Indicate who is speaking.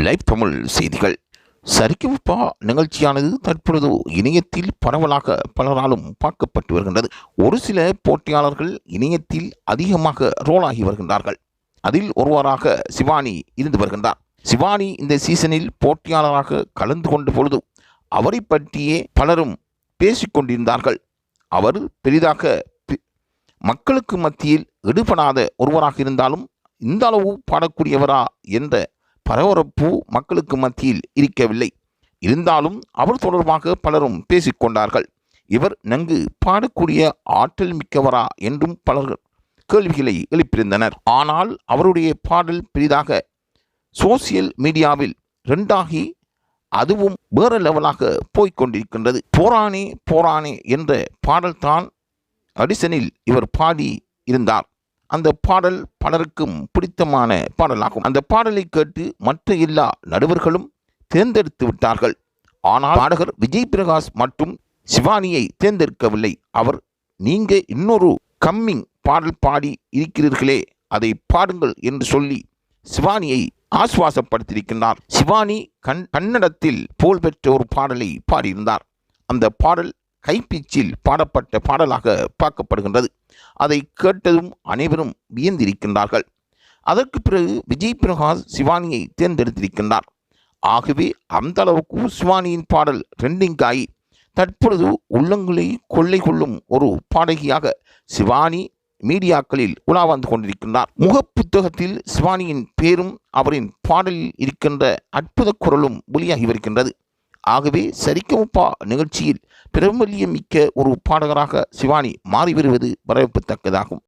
Speaker 1: Live Tamil செய்திகள். சரிகமபா நிகழ்ச்சியானது தற்பொழுது இணையத்தில் பரவலாக பலராலும் பார்க்கப்பட்டு வருகின்றது. ஒரு சில போட்டியாளர்கள் இணையத்தில் அதிகமாக ரோலாகி வருகின்றார்கள். அதில் ஒருவராக சிவானி இருந்து வருகின்றார். சிவானி இந்த சீசனில் போட்டியாளராக கலந்து கொண்ட பொழுது அவரை பற்றியே பலரும் பேசிக்கொண்டிருந்தார்கள். அவர் பெரிதாக மக்களுக்கு மத்தியில் எடுபடாத ஒருவராக இருந்தாலும் இந்த அளவு பாடக்கூடியவரா என்ற பரபரப்பு மக்களுக்கு மத்தியில் இருக்கவில்லை. இருந்தாலும் அவர் தொடர்பாக பலரும் பேசிக்கொண்டார்கள். இவர் நன்கு பாடக்கூடிய ஆற்றல் மிக்கவரா என்றும் பலர் கேள்விகளை எழுப்பியிருந்தனர். ஆனால் அவருடைய பாடல் பெரிதாக சோசியல் மீடியாவில் ரெண்டாகி அதுவும் வேறு லெவலாக போய்கொண்டிருக்கின்றது. போரானே போரானே என்ற பாடல்தான் ஆடிஷனில் இவர் பாடி இருந்தார். அந்த பாடல் பலருக்கும் பிடித்தமான பாடலாகும். அந்த பாடலை கேட்டு மற்ற எல்லா நடுவர்களும் தேர்ந்தெடுத்து விட்டார்கள். ஆனால் பாடகர் விஜய் பிரகாஷ் மற்றும் சிவானியை தேர்ந்தெடுக்கவில்லை. அவர் நீங்க இன்னொரு கம்மிங் பாடல் பாடி இருக்கிறீர்களே, அதை பாடுங்கள் என்று சொல்லி சிவானியை ஆசுவாசப்படுத்தியிருக்கின்றார். சிவானி கன்னடத்தில் புகழ்பெற்ற ஒரு பாடலை பாடியிருந்தார். அந்த பாடல் கைப்பீச்சில் பாடப்பட்ட பாடலாக பார்க்கப்படுகின்றது. அதை கேட்டதும் அனைவரும் வியந்திருக்கின்றார்கள். அதற்கு பிறகு விஜய் பிரகாஷ் சிவானியை தேர்ந்தெடுத்திருக்கின்றார். ஆகவே அந்த அளவுக்கு சிவானியின் பாடல் ட்ரெண்டிங் ஆகி தற்பொழுது உள்ளங்களை கொள்ளை கொள்ளும் ஒரு பாடகியாக சிவானி மீடியாக்களில் உலா வந்து கொண்டிருக்கின்றார். முகப்புத்தகத்தில் சிவானியின் பேரும் அவரின் பாடலில் இருக்கின்ற அற்புத குரலும் வெளியாகி வருகின்றது. ஆகவே சரிகமபா நிகழ்ச்சியில் பிரபல்யம் மிக்க ஒரு பாடகராக சிவானி மாறி வருவது வரவேற்கத்தக்கதாகும்.